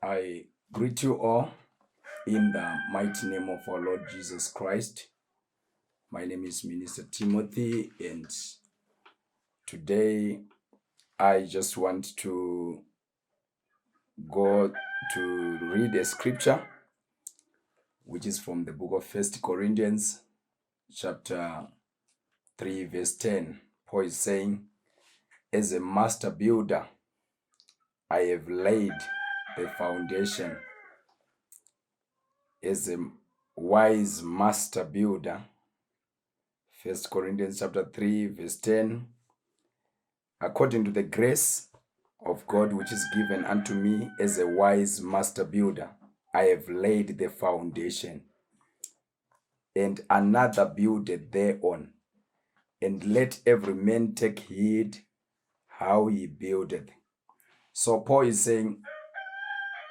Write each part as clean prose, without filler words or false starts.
I greet you all in the mighty name of our Lord Jesus Christ. My name is Minister Timothy, and today I just want to go to read a scripture which is from the book of 1 Corinthians chapter 3 verse 10. Paul is saying, as a master builder, I have laid the foundation. As a wise master builder, 1 Corinthians chapter 3 verse 10, according to the grace of God which is given unto me as a wise master builder, I have laid the foundation, and another builded thereon. And let every man take heed how he buildeth. So Paul is saying,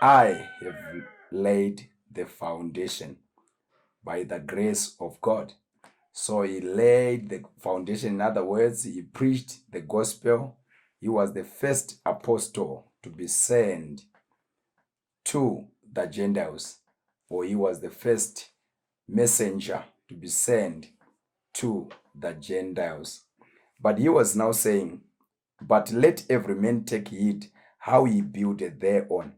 I have laid the foundation by the grace of God. So he laid the foundation. In other words, he preached the gospel. He was the first apostle to be sent to the Gentiles, or he was the first messenger to be sent to the Gentiles. But he was now saying, but let every man take heed how he builded thereon.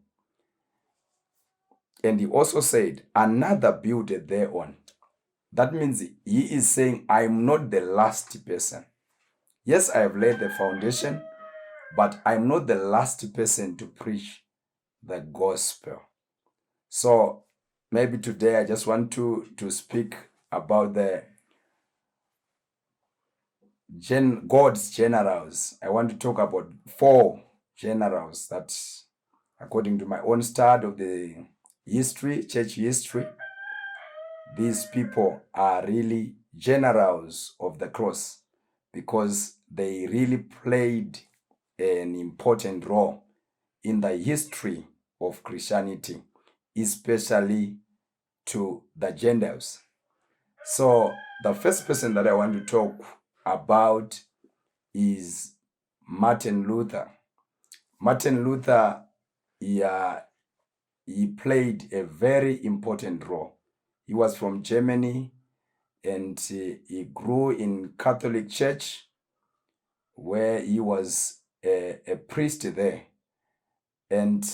And he also said, another builded thereon. That means he is saying, I'm not the last person. Yes, I have laid the foundation, but I'm not the last person to preach the gospel. So maybe today I just want to speak about the God's generals. I want to talk about 4 generals that, according to my own study of the history, church history, these people are really generals of the cross because they really played an important role in the history of Christianity, especially to the Gentiles. So the first person that I want to talk about is Martin Luther. Martin Luther, he played a very important role. He was from Germany, and he grew in Catholic Church, where he was a priest there. And,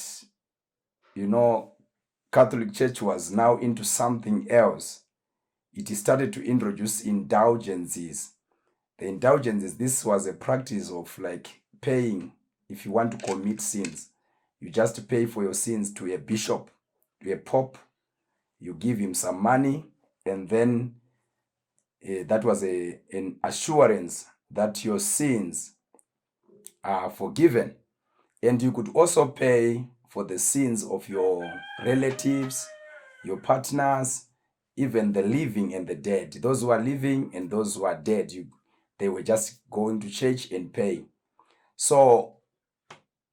Catholic Church was now into something else. It started to introduce indulgences. The indulgences, this was a practice of like paying if you want to commit sins. You just pay for your sins to a bishop, to a pope. You give him some money, and then that was an assurance that your sins are forgiven. And you could also pay for the sins of your relatives, your partners, even the living and the dead. Those who are living and those who are dead, they were just going to church and pay. So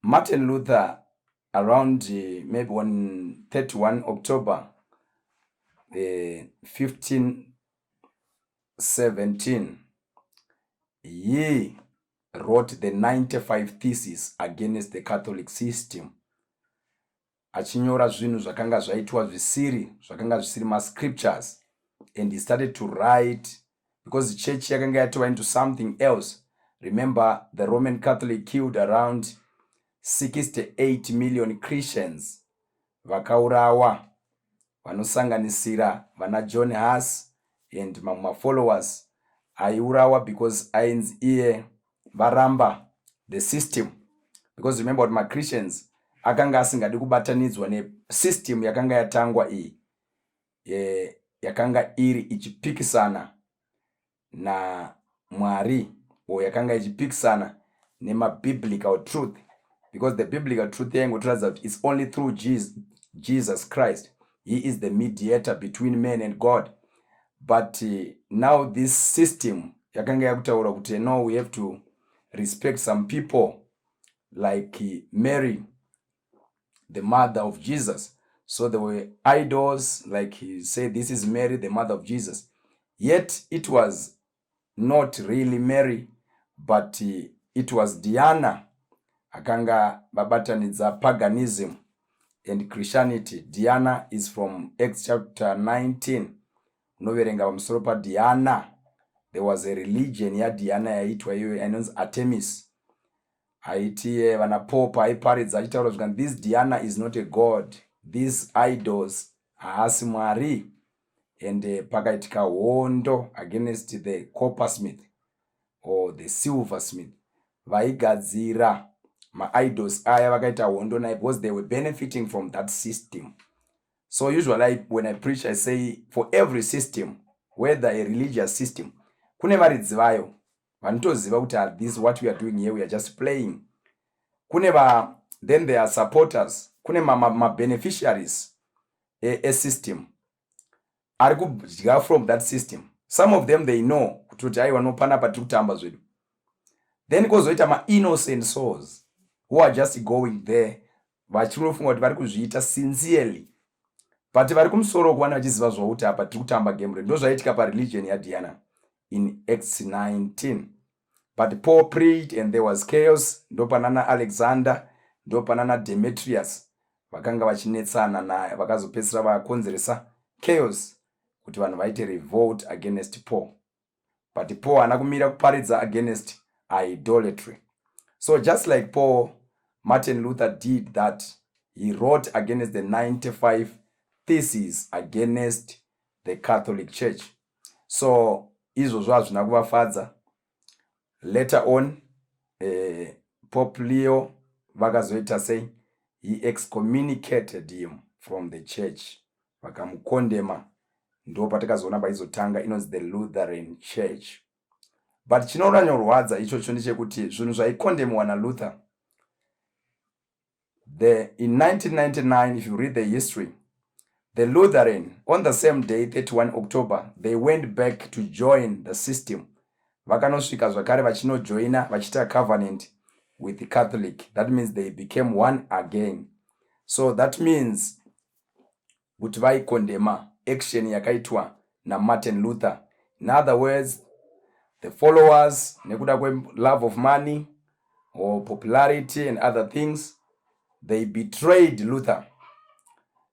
Martin Luther, around maybe on 31 October 1517, he wrote the 95 Theses against the Catholic system. Achinyora zvinhu zvakanga zvaitwa zvisiri ma-scriptures, and he started to write because the church yakanga yatova into something else. Remember, the Roman Catholic killed around 68 million Christians. Vakaurawa vanosanganisira vana John Huss and mamwe followers aiurawa because ainzi iye varamba the system. Because remember what my Christians akanga asingadi kubatanidzwa ne-system yakanga yatangwa iyi, yakanga iri ichipikisana na Mwari, or yakanga ichipikisana nema-biblical truth. Because the biblical truth yangotiradza kuti it's only through Jesus Christ. He is the mediator between men and God. But now this system yakanga yakutaura kuti no, we have to respect some people like Mary, the mother of Jesus. So there were idols, like he said, this is Mary, the mother of Jesus. Yet it was not really Mary, but it was Diana akanga babatanidza paganism. and Christianity. Diana is from Acts chapter 19. Unoverenga pamusoro paDiana. There was a religion yaDiana yaitwa iyo inonzi Artemis. Aiti vanapopa aiparidza achitaura kuti this Diana is not a god. These idols haasi Mwari. And pakaitika hondo against the coppersmith or the silversmith. Vaigadzira ma-idols aya vakaita hondo naye because they were benefiting from that system. So usually when I preach, I say for every system, whether a religious system, kune varidzi vayo vanotoziva kuti this is what we are doing here, we are just playing. Then there are supporters, kune ma-beneficiaries a system ari kudya from that system. Some of them they know kuti aiwa nopanapa tiri kutamba zvedu. Then kozoita ma-innocent souls who are just going there vachinofunga kuti vari kuzviita sincerely, but vari kumusoro kuvana vachiziva zvakuti apa tiri kutamba game redu. Ndo zvaitika pareligion yaDiana in Acts 19. But Paul prayed and there was chaos. Ndopanana Alexander, ndopanana Demetrius vakanga vachinetsana naye, vakazopedzisira vakonzeresa chaos kuti vanhu vaite revolt against Paul. But Paul haana kumira kuparidza against idolatry. So just like Paul, Martin Luther did that. He wrote against the 95 theses against the Catholic Church. So izvozvo hazvina kuvafadza. Later on, Pope Leo vakazoita sei, he excommunicated him from the church. Vakamukondema. Ndo patakazoona paizotanga inonzi the Lutheran Church. But chinoranyorwadza ichocho ndechekuti zvinhu zvaikondemwa naLuther. In 1999, if you read the history, the Lutheran, on the same day, 31 October, they went back to join the system. Vakanosvika zvakare vachinojoina vachita covenant with the Catholic. That means they became one again. So that means kuti vaikondema action yakaitwa na Martin Luther. In other words, the followers, nekuda love of money or popularity and other things, they betrayed Luther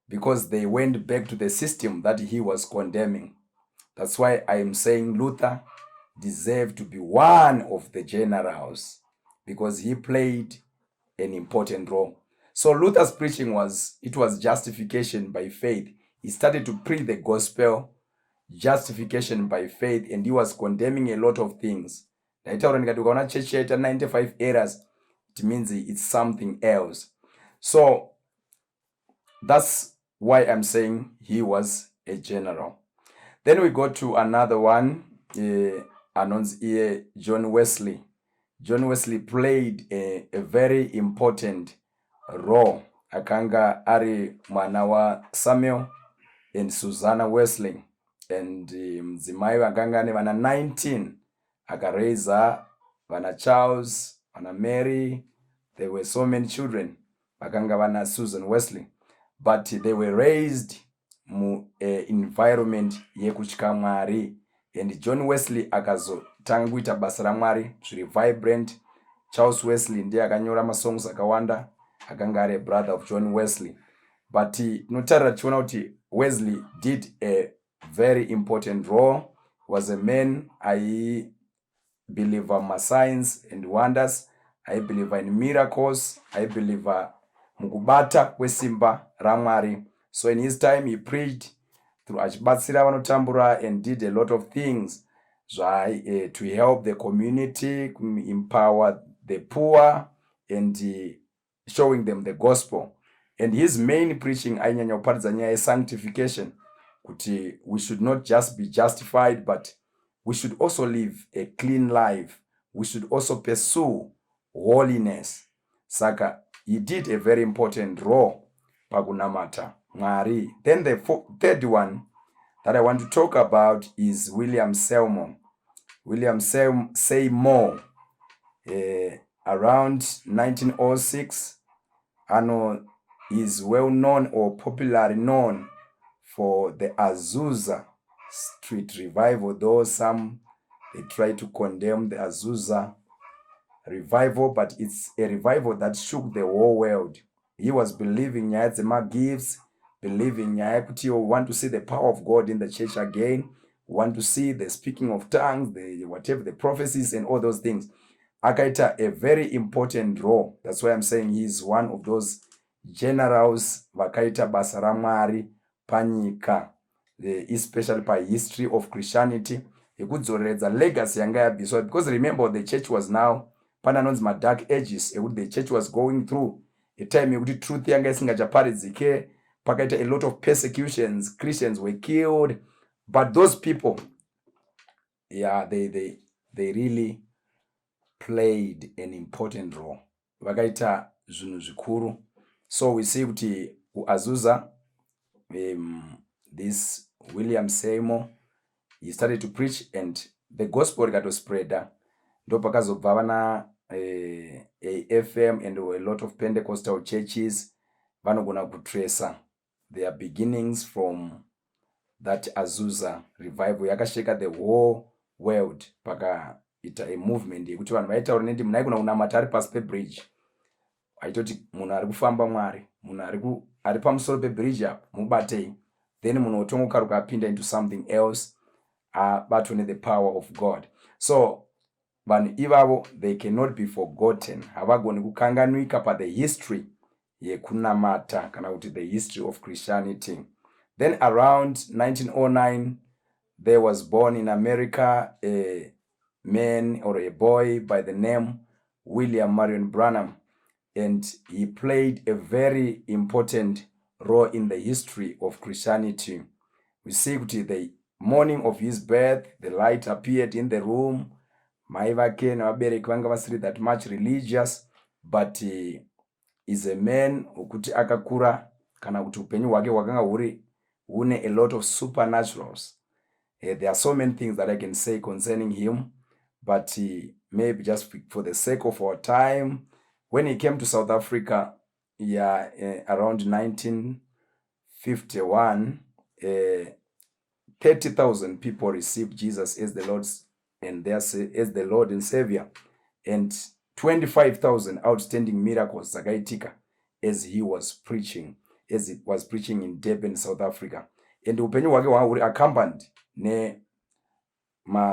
because they went back to the system that he was condemning. That's why I am saying Luther deserved to be one of the generals because he played an important role. So Luther's preaching was justification by faith. He started to preach the gospel, justification by faith, and he was condemning a lot of things. Church 95 errors, it means it's something else. So that's why I'm saying he was a general. Then we go to another one, John Wesley. John Wesley played a very important role. Akanga ari mwana wa Samuel and Susanna Wesley. And mdzimai akanga ane vana 19. Akareza vana Charles, vana Mary. There were so many children. Akanga vana Susan Wesley. But they were raised mu environment yekutya Mwari. And John Wesley akazotanga kuita basa raMwari zviri vibrant. Charles Wesley ndiye akanyora masongs akawanda, akanga ari brother of John Wesley. But notarira tichiona kuti Wesley did a very important role. Was a man I believe in signs and wonders. I believe in miracles. I believe mukubata kwesimba raMwari. So in his time he preached through achibatsira vanotambura and did a lot of things to help the community, empower the poor, and showing them the gospel. And his main preaching ainyanya kuparidza nyaya yesanctification, kuti we should not just be justified, but we should also live a clean life. We should also pursue holiness. Saka he did a very important role pakunamata Mwari. Then the third one that I want to talk about is William Seymour. William Seymour, around 1906, is well known or popularly known for the Azusa Street revival, though some they try to condemn the Azusa revival, but it's a revival that shook the whole world. he was believing nyaya dzemagifts, believing nyaya kuti you want to see the power of God in the church again, want to see the speaking of tongues, the whatever the prophecies and all those things. Akaita a very important role. That's why I'm saying he's one of those generals vakaita basa raMwari panyika, especially by history of Christianity, yekudzoreredza legacy yanga yabviswa. Because remember, the church was now pananonzi dark ages, the church was going through a time yekuti truth yanga isingachaparidzike, pakaita a lot of persecutions, Christians were killed, but those people, yeah, they really played an important role. Vakaita zvinhu zvikuru. So we see kuti Azusa, this William Seymour, he started to preach and the gospel rikatospreada. Ndo pakazobva vana AFM and a lot of Pentecostal churches vanogona kutrace their beginnings from that Azusa revival yakasheka the whole world. Pakaita a movement yekuti vanhu vaitaura neti munai kuna kunamata ari pasi pebridge. Aitoti munhu ari kufamba Mwari, munhu ari pamusoro pebridge apo mubatei, then munhu otongokaruka apinda into something else, batwa ne the power of God. So vanhu ivavo, they cannot be forgotten. Havagoni kukanganwika pa the history yekunamata kana kuti the history of Christianity. Then around 1909, there was born in America a man or a boy by the name William Marion Branham, and he played a very important role in the history of Christianity. We see the morning of his birth, the light appeared in the room. Mai vake navabereki vanga vasiri that much religious, but is a man ukuti akakura kana kuti upenyu hwake hwakanga hune a lot of supernaturals. There are so many things that I can say concerning him, but maybe just for the sake of our time, when he came to South Africa, around 1951, 30,000 people received Jesus as the Lord and Savior, and 25,000 outstanding miracles zakaitika as he was preaching in Durban, South Africa. And upenyu hwake huri accompanied ne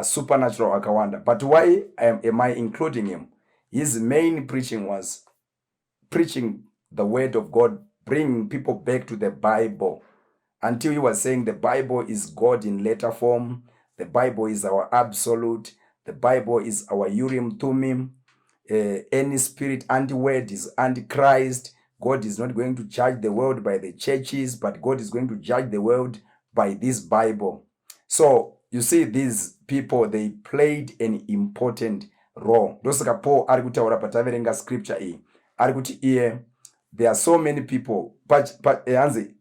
supernatural akawanda. But why am I including him? His main preaching was preaching the word of God, bringing people back to the Bible, until he was saying the Bible is God in letter form, the Bible is our absolute, the Bible is our Urim Thummim. Any spirit anti-word is antichrist. God is not going to judge the world by the churches, but God is going to judge the world by this Bible. So you see, these people, they played an important role. Ndosaka Paul ari kutaura pataverenga scripture iyi. Ari kuti there are so many people, but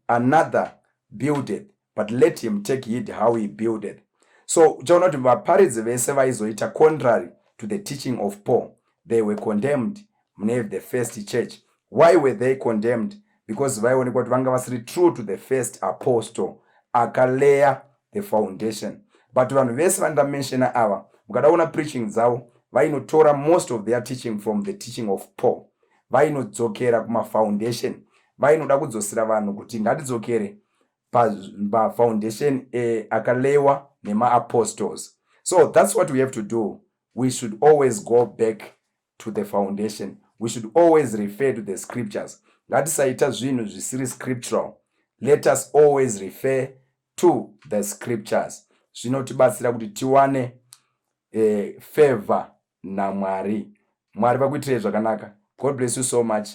another builded, but let him take heed how he builded. So uchaona kuti vaparidzi vese vaizoita contrary to the teaching of Paul, they were condemned mune the first church. Why were they condemned? Because vaionekwa kuti vanga vasiri true to the first apostle akalaya the foundation. But vanhu vese vandamenshena ava, mukadaona preaching dzavo, vainotora most of their teaching from the teaching of Paul. Vainodzokera kuma foundation. Vainoda kudzosera vanhu kuti ngatidzokere pa foundation akalewa nema apostles. So that's what we have to do. We should always go back to the foundation. We should always refer to the scriptures. Ngatisaita zvinhu zvisiri scriptural. Let us always refer to the scriptures. Zvinotibatsira kuti tiwane favor naMwari. Mwari vakuitire zvakanaka. God bless you so much.